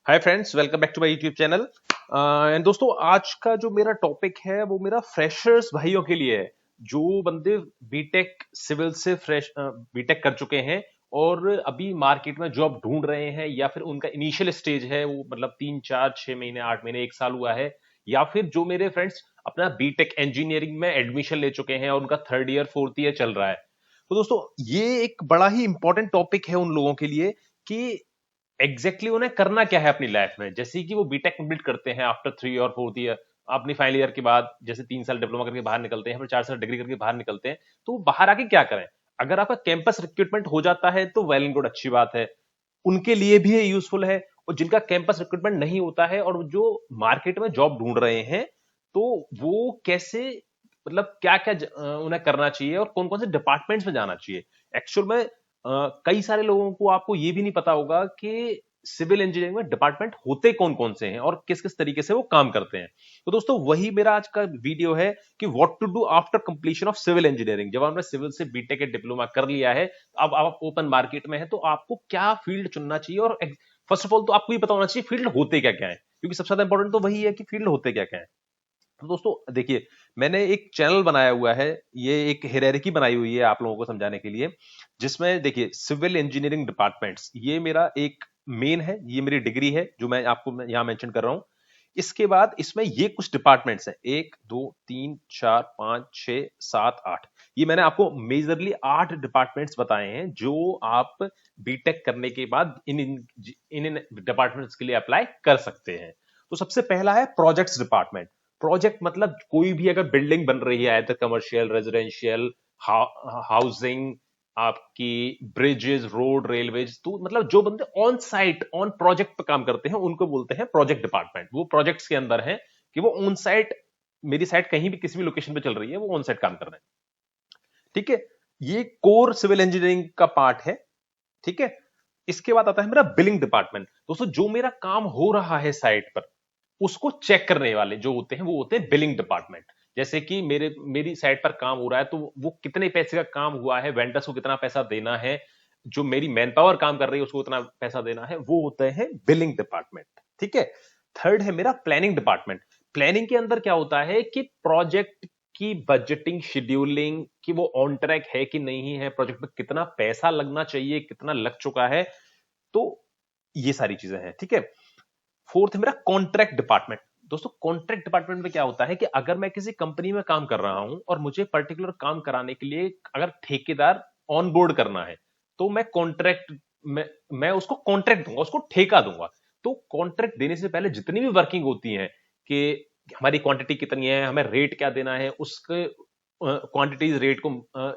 Hi friends, welcome back to my YouTube channel. And दोस्तों, आज का जो मेरा टॉपिक है वो मेरा फ्रेशर्स भाइयों के लिए है। जो बंदे बीटेक सिविल से बीटेक कर चुके हैं और अभी मार्केट में जॉब ढूंढ रहे हैं, या फिर उनका इनिशियल स्टेज है, वो मतलब 3 4 6 महीने 8 महीने 1 साल हुआ है, या फिर जो मेरे फ्रेंड्स अपना बीटेक इंजीनियरिंग में एडमिशन ले चुके हैं और उनका 3rd ईयर 4th ईयर चल रहा है। तो दोस्तों, ये एक बड़ा ही इंपॉर्टेंट टॉपिक है उन लोगों के लिए कि उन्हें करना क्या है अपनी लाइफ में। जैसे कि वो बीटेक कंप्लीट करते हैं आफ्टर 3 और 4th ईयर, अपनी फाइनल ईयर के बाद जैसे 3 साल डिप्लोमा करके बाहर निकलते हैं, फिर 4 साल डिग्री करके बाहर निकलते हैं। तो वो बाहर आके क्या करें? अगर आपका कैंपस रिक्रूटमेंट हो जाता है तो वेल एंड गुड, अच्छी बात है, उनके लिए भी ये यूजफुल है। और जिनका कैंपस रिक्रूटमेंट नहीं होता है और जो मार्केट में जॉब ढूंढ रहे हैं, तो वो कैसे, मतलब क्या क्या उन्हें करना चाहिए और कौन कौन से डिपार्टमेंट्स में जाना चाहिए। एक्चुअल में कई सारे लोगों को आपको ये भी नहीं पता होगा कि सिविल इंजीनियरिंग में डिपार्टमेंट होते कौन कौन से हैं और किस किस तरीके से वो काम करते हैं। तो दोस्तों, वही मेरा आज का वीडियो है कि what to do after completion of civil engineering. जब आपने सिविल से बीटेक डिप्लोमा कर लिया है, अब आप ओपन मार्केट में है, तो आपको क्या फील्ड चुनना चाहिए। और फर्स्ट ऑफ ऑल तो आपको ये पता होना चाहिए फील्ड होते क्या क्या है, क्योंकि सबसे ज्यादा इंपॉर्टेंट तो वही है कि फील्ड होते क्या क्या है। तो दोस्तों देखिए, मैंने एक चैनल बनाया हुआ है, ये एक हायरार्की बनाई हुई है आप लोगों को समझाने के लिए, जिसमें देखिए सिविल इंजीनियरिंग डिपार्टमेंट्स, ये मेरा एक मेन है, ये मेरी डिग्री है जो मैं आपको यहां मेंशन कर रहा हूं। इसके बाद इसमें ये कुछ डिपार्टमेंट्स हैं, 1 2 3 4 5 6 7 8। ये मैंने आपको मेजरली 8 डिपार्टमेंट्स बताए हैं जो आप बीटेक करने के बाद इन इन इन डिपार्टमेंट्स के लिए अप्लाई कर सकते हैं। तो सबसे पहला है प्रोजेक्ट्स डिपार्टमेंट। प्रोजेक्ट मतलब कोई भी अगर बिल्डिंग बन रही है, तो कमर्शियल, रेजिडेंशियल, हाउसिंग, आपकी ब्रिजेस, रोड, रेलवेज, तो मतलब जो बंदे ऑन साइट ऑन प्रोजेक्ट पे काम करते हैं उनको बोलते हैं प्रोजेक्ट डिपार्टमेंट। वो प्रोजेक्ट्स के अंदर है कि वो ऑन साइट, मेरी साइट कहीं भी किसी भी लोकेशन पे चल रही है, वो ऑन साइट काम कर रहे हैं। ठीक है, ये कोर सिविल इंजीनियरिंग का पार्ट है। ठीक है, इसके बाद आता है मेरा बिलिंग डिपार्टमेंट। दोस्तों, जो मेरा काम हो रहा है साइट पर, उसको चेक करने वाले जो होते हैं वो होते हैं बिलिंग डिपार्टमेंट। जैसे कि मेरी साइट पर काम हो रहा है, तो वो कितने पैसे का काम हुआ है, वेंडर्स को कितना पैसा देना है, जो मेरी मैन पावर काम कर रही है उसको उतना पैसा देना है, वो होते हैं बिलिंग डिपार्टमेंट। ठीक है, थर्ड है मेरा प्लानिंग डिपार्टमेंट। प्लानिंग के अंदर क्या होता है कि प्रोजेक्ट की बजटिंग, शेड्यूलिंग, कि वो ऑन ट्रैक है कि नहीं है, प्रोजेक्ट में कितना पैसा लगना चाहिए, कितना लग चुका है, तो ये सारी चीजें हैं। ठीक है, फोर्थ है मेरा कॉन्ट्रैक्ट डिपार्टमेंट। दोस्तों, कॉन्ट्रैक्ट डिपार्टमेंट में क्या होता है कि अगर मैं किसी कंपनी में काम कर रहा हूं और मुझे पर्टिकुलर काम कराने के लिए अगर ठेकेदार ऑन बोर्ड करना है, तो मैं कॉन्ट्रैक्ट में मैं उसको कॉन्ट्रैक्ट दूंगा, उसको ठेका दूंगा। तो कॉन्ट्रैक्ट देने से पहले जितनी भी वर्किंग होती है कि हमारी क्वांटिटी कितनी है, हमें रेट क्या देना है, उसके क्वांटिटीज, रेट को,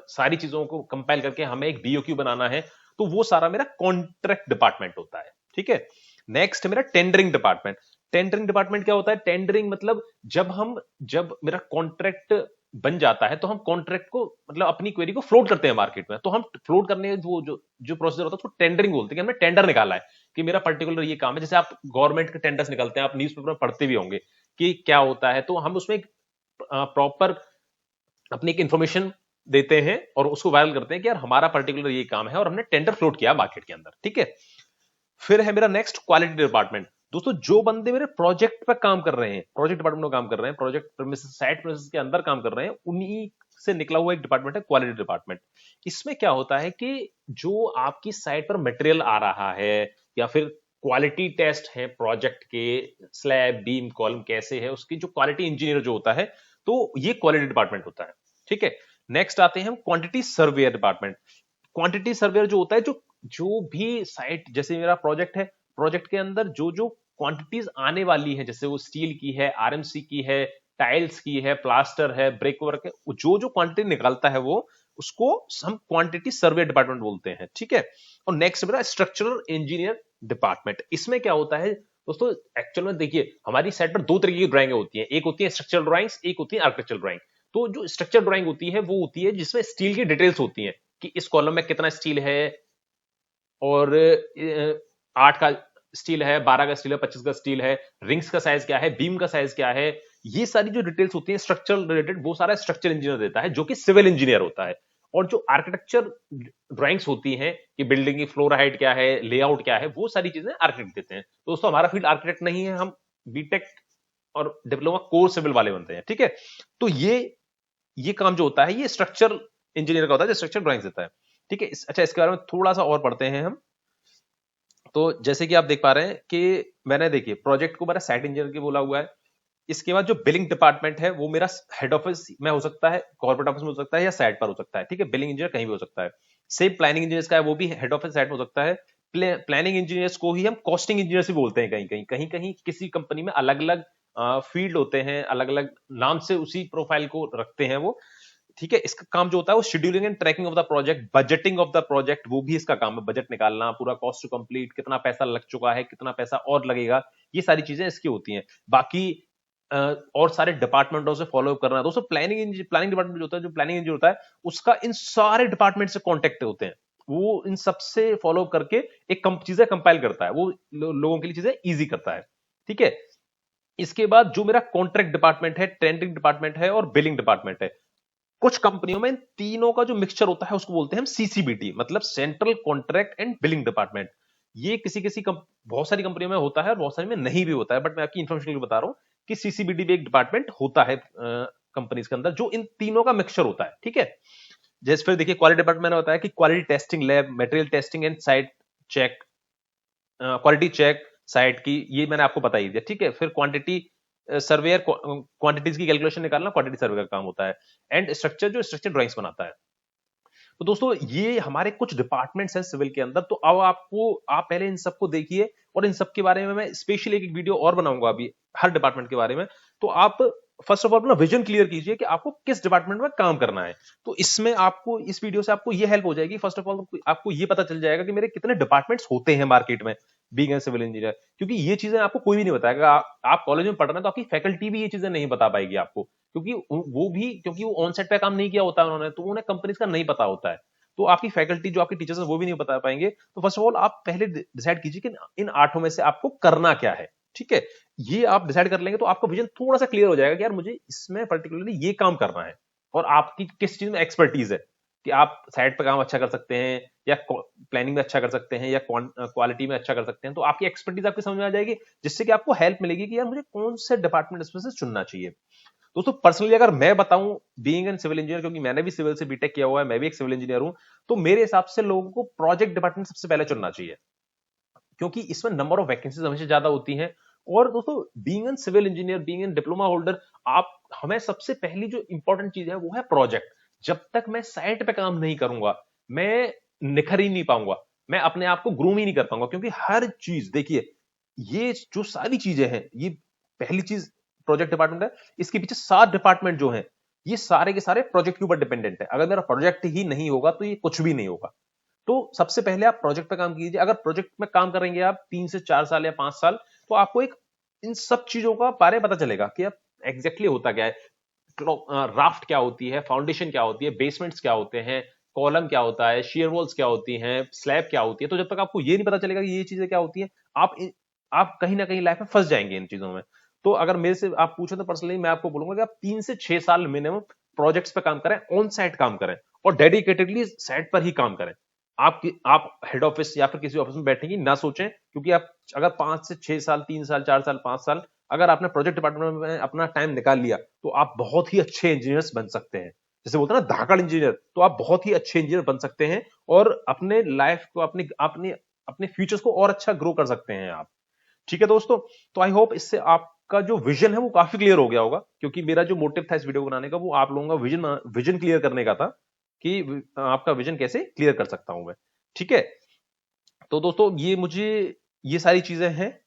सारी चीजों को कंपाइल करके हमें एक बीओक्यू बनाना है, तो वो सारा मेरा कॉन्ट्रैक्ट डिपार्टमेंट होता है। ठीक है, नेक्स्ट मेरा टेंडरिंग डिपार्टमेंट। टेंडरिंग डिपार्टमेंट क्या होता है? टेंडरिंग मतलब जब मेरा कॉन्ट्रैक्ट बन जाता है, तो हम कॉन्ट्रैक्ट को, मतलब अपनी क्वेरी को फ्लोट करते हैं मार्केट में। तो हम फ्लोट करने वो जो जो प्रोसीजर होता है उसको टेंडरिंग बोलते हैं, कि हमने टेंडर निकाला है कि मेरा पर्टिकुलर ये काम है। जैसे आप गवर्नमेंट के टेंडर्स निकलते हैं, आप न्यूज़पेपर में पढ़ते भी होंगे कि क्या होता है, तो हम उसमें प्रॉपर अपनी एक इंफॉर्मेशन देते हैं और उसको वायरल करते हैं कि यार हमारा पर्टिकुलर ये काम है और हमने टेंडर फ्लोट किया मार्केट के अंदर। ठीक है, फिर है मेरा नेक्स्ट क्वालिटी डिपार्टमेंट। दोस्तों, जो बंदे मेरे प्रोजेक्ट पर काम कर रहे हैं, प्रोजेक्ट डिपार्टमेंट में काम कर रहे हैं, प्रोजेक्ट प्रेमिसेस, साइट प्रेमिसेस के अंदर काम कर रहे हैं, उन्हीं से निकला हुआ एक डिपार्टमेंट है क्वालिटी डिपार्टमेंट। इसमें क्या होता है कि जो आपकी साइट पर मटेरियल आ रहा है, या फिर क्वालिटी टेस्ट है प्रोजेक्ट के, स्लैब, बीम, कॉलम कैसे है, उसकी जो क्वालिटी इंजीनियर जो होता है, तो ये क्वालिटी डिपार्टमेंट होता है। ठीक है, नेक्स्ट आते हैं हम quantity surveyor department. Quantity surveyor जो होता है, जो जो भी साइट, जैसे मेरा प्रोजेक्ट है, प्रोजेक्ट के अंदर जो जो क्वांटिटीज आने वाली है, जैसे वो स्टील की है, आरएमसी की है, टाइल्स की है, प्लास्टर है, ब्रेक वर्क है, जो जो क्वांटिटी निकालता है वो, उसको हम क्वांटिटी सर्वे डिपार्टमेंट बोलते हैं। ठीक है, और नेक्स्ट मेरा स्ट्रक्चरल इंजीनियर डिपार्टमेंट। इसमें क्या होता है दोस्तों? एक्चुअल में देखिए, हमारी साइट पर दो तरीके की ड्राइंग होती है, एक होती है स्ट्रक्चरल ड्राइंग्स, एक होती है आर्किटेक्चरल ड्राइंग। तो जो स्ट्रक्चर ड्राइंग होती है वो होती है जिसमें स्टील की डिटेल्स होती है कि इस कॉलम में कितना स्टील है, और 8 का स्टील है, 12 का स्टील है, 25 का स्टील है, रिंग्स का साइज क्या है, बीम का साइज क्या है। ये सारी जो डिटेल्स होती है स्ट्रक्चरल रिलेटेड, वो सारा स्ट्रक्चर इंजीनियर देता है, जो कि सिविल इंजीनियर होता है। और जो आर्किटेक्चर ड्राइंग्स होती हैं कि बिल्डिंग की फ्लोर हाइट क्या है, लेआउट क्या है, वो सारी चीजें आर्किटेक्ट देते हैं। तो दोस्तों हमारा फील्ड आर्किटेक्ट नहीं है, हम बीटेक और डिप्लोमा कोर सिविल वाले बनते हैं, ठीक है। तो ये काम जो होता है ये स्ट्रक्चर इंजीनियर का होता है जो स्ट्रक्चर ड्राइंग्स देता है, ठीक है। अच्छा, इसके बारे में थोड़ा सा और पढ़ते हैं हम। तो जैसे कि आप देख पा रहे हैं कि मैंने देखिए प्रोजेक्ट को मेरा साइट इंजीनियर के बोला हुआ है। इसके बाद जो बिलिंग डिपार्टमेंट है वो मेरा हेड ऑफिस में हो सकता है, कॉर्पोरेट ऑफिस में हो सकता है या साइट पर हो सकता है, ठीक है। बिलिंग इंजीनियर कहीं भी हो सकता है। सेम प्लानिंग इंजीनियर्स का है, वो भी हेड ऑफिस साइट में हो सकता है। प्लानिंग इंजीनियर्स को ही हम कॉस्टिंग इंजीनियर भी बोलते हैं। कहीं कहीं किसी कंपनी में अलग अलग फील्ड होते हैं, अलग अलग नाम से उसी प्रोफाइल को रखते हैं वो, ठीक है। इसका काम जो होता है वो scheduling and tracking of the project, budgeting of the project, वो भी इसका काम है। बजट निकालना, पूरा कॉस्ट टू कंप्लीट, कितना पैसा लग चुका है, कितना पैसा और लगेगा, ये सारी चीजें इसकी होती हैं। बाकी और सारे डिपार्टमेंटों से फॉलो करना। दोस्तों प्लानिंग डिपार्टमेंट जो होता है, जो प्लानिंग इंजीनियर होता है, उसका इन सारे डिपार्टमेंट से कॉन्टेक्ट होते हैं। वो इन सबसे फॉलो करके एक चीजें कंपाइल करता है, वो लोगों के लिए चीजें इजी करता है, ठीक है। इसके बाद जो मेरा कॉन्ट्रैक्ट डिपार्टमेंट है, टेंडरिंग डिपार्टमेंट है और बिलिंग डिपार्टमेंट है। कुछ कंपनियों में इन तीनों का जो मिक्सचर होता है उसको बोलते हैं हम सीसीबीटी, मतलब central contract and billing department. ये बहुत सारी कंपनियों में होता है और बहुत सारी में नहीं भी होता है, बट मैं आपकी इंफॉर्मेशन के लिए बता रहा हूं कि सीसीबीटी भी एक डिपार्टमेंट होता है कंपनीज के अंदर, जो इन तीनों का मिक्सचर होता है, ठीक है। जैसे फिर देखिए क्वालिटी डिपार्टमेंट मैंने बताया कि quality testing lab, material testing and site check, quality check site की, ये मैंने आपको बता ही दिया, ठीक है। फिर क्वांटिटी सर्वेयर, क्वांटिटीज की कैलकुलेशन निकालना क्वांटिटी सर्वे का काम होता है। एंड स्ट्रक्चर जो स्ट्रक्चर ड्राइंग्स बनाता है। तो दोस्तों ये हमारे कुछ डिपार्टमेंट्स हैं सिविल के अंदर। तो अब आप पहले इन सबको देखिए और इन सब के बारे में मैं स्पेशली एक वीडियो और बनाऊंगा अभी हर डिपार्टमेंट के बारे में। तो आप फर्स्ट ऑफ ऑल अपना विजन क्लियर कीजिए कि आपको किस डिपार्टमेंट में काम करना है। तो इसमें आपको इस वीडियो से आपको ये हेल्प हो जाएगी। फर्स्ट ऑफ ऑल आपको ये पता चल जाएगा कि मेरे कितने डिपार्टमेंट्स होते हैं मार्केट में बीइंग ए सिविल इंजीनियर, क्योंकि ये चीजें आपको कोई भी नहीं बताएगा। आप कॉलेज में पढ़ रहे हैं तो आपकी फैकल्टी भी ये चीजें नहीं बता पाएगी आपको, क्योंकि वो ऑन सेट पे काम नहीं किया होता है उन्होंने, तो उन्हें कंपनीज का नहीं पता होता है। तो आपकी फैकल्टी जो आपके टीचर्स हैं वो भी नहीं बता पाएंगे। तो फर्स्ट ऑफ ऑल आप पहले डिसाइड कीजिए कि इन 8 में से आपको करना क्या है, ठीक है। ये आप डिसाइड कर लेंगे तो आपका विजन थोड़ा सा क्लियर हो जाएगा कि यार मुझे इसमें पर्टिकुलरली ये काम करना है और आपकी किस चीज में एक्सपर्टीज है, कि आप साइट पर काम अच्छा कर सकते हैं या प्लानिंग में अच्छा कर सकते हैं या क्वालिटी में अच्छा कर सकते हैं। तो आपकी एक्सपर्टीज आपकी समझ में आ जाएगी, जिससे कि आपको हेल्प मिलेगी कि यार मुझे कौन से डिपार्टमेंट इसमें से चुनना चाहिए। दोस्तों पर्सनली अगर मैं बताऊं बीइंग एन सिविल इंजीनियर, क्योंकि मैंने भी सिविल से बीटेक किया हुआ है, मैं भी एक सिविल इंजीनियर हूं, तो मेरे हिसाब से लोगों को प्रोजेक्ट डिपार्टमेंट सबसे पहले चुनना चाहिए, क्योंकि इसमें नंबर ऑफ वैकेंसीज हमेशा ज्यादा होती हैं। और दोस्तों being an civil engineer, being an diploma holder, आप हमें सबसे पहली जो इंपॉर्टेंट चीज है वो है प्रोजेक्ट। जब तक मैं साइट पे काम नहीं करूंगा मैं निखर ही नहीं पाऊंगा, मैं अपने आप को ग्रूम ही नहीं कर पाऊंगा। क्योंकि हर चीज देखिए, ये जो सारी चीजें हैं, ये पहली चीज प्रोजेक्ट डिपार्टमेंट है, इसके पीछे 7 डिपार्टमेंट जो हैं ये सारे के सारे प्रोजेक्ट के ऊपर डिपेंडेंट है। अगर मेरा प्रोजेक्ट ही नहीं होगा तो ये कुछ भी नहीं होगा। तो सबसे पहले आप प्रोजेक्ट पे काम कीजिए। अगर प्रोजेक्ट में काम करेंगे आप 3 से 4 साल या 5 साल, तो आपको एक इन सब चीजों का बारे में पता चलेगा कि अब एग्जैक्टली होता क्या है, राफ्ट क्या होती है, फाउंडेशन क्या होती है, बेसमेंट्स क्या होते हैं, कॉलम क्या होता है, शेयर वॉल्स क्या होती हैं, स्लैब क्या होती है। तो जब तक आपको ये नहीं पता चलेगा कि ये चीजें क्या होती हैं, आप कहीं ना कहीं लाइफ में फंस जाएंगे इन चीजों में। तो अगर मेरे से आप पूछे तो पर्सनली मैं आपको बोलूंगा कि आप 3 से 6 साल मिनिमम प्रोजेक्ट्स पे काम करें, ऑन साइट काम करें और डेडिकेटेडली साइट पर ही काम करें। आप हेड ऑफिस या फिर किसी ऑफिस में बैठेंगे ना सोचें, क्योंकि आप अगर 5 से 6 साल, 3 साल, 4 साल, 5 साल अगर आपने प्रोजेक्ट डिपार्टमेंट में अपना टाइम निकाल लिया तो आप बहुत ही अच्छे इंजीनियर्स बन सकते हैं। जैसे बोलते हैं ना धाकड़ इंजीनियर, तो आप बहुत ही अच्छे इंजीनियर बन सकते हैं और अपने लाइफ को अपने अपने अपने फ्यूचर्स को और अच्छा ग्रो कर सकते हैं आप, ठीक है दोस्तों। तो आई होप इससे आपका जो विजन है वो काफी क्लियर हो गया होगा, क्योंकि मेरा जो मोटिव था इस वीडियो बनाने का वो आप लोगों का विजन क्लियर करने का था कि आपका विजन कैसे क्लियर कर सकता हूं मैं, ठीक है। तो दोस्तों ये सारी चीजें हैं।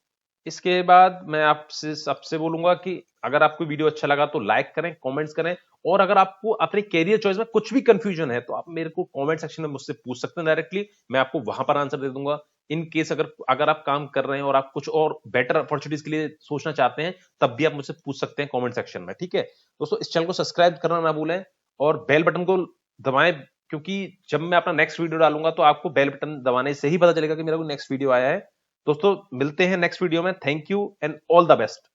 इसके बाद मैं आपसे सबसे बोलूंगा कि अगर आपको वीडियो अच्छा लगा तो लाइक करें, कमेंट्स करें, और अगर आपको अपने कैरियर चॉइस में कुछ भी कंफ्यूजन है तो आप मेरे को कमेंट सेक्शन में मुझसे पूछ सकते हैं डायरेक्टली, मैं आपको वहां पर आंसर दे दूंगा। इन केस अगर आप काम कर रहे हैं और आप कुछ और बेटर अपॉर्चुनिटीज के लिए सोचना चाहते हैं तब भी आप मुझसे पूछ सकते हैं कमेंट सेक्शन में, ठीक है दोस्तों। इस चैनल को सब्सक्राइब करना ना भूलें और बेल बटन को दबाएं, क्योंकि जब मैं अपना नेक्स्ट वीडियो डालूंगा तो आपको बेल बटन दबाने से ही पता चलेगा कि मेरा कोई नेक्स्ट वीडियो आया है। दोस्तों मिलते हैं नेक्स्ट वीडियो में। Thank you and all the best.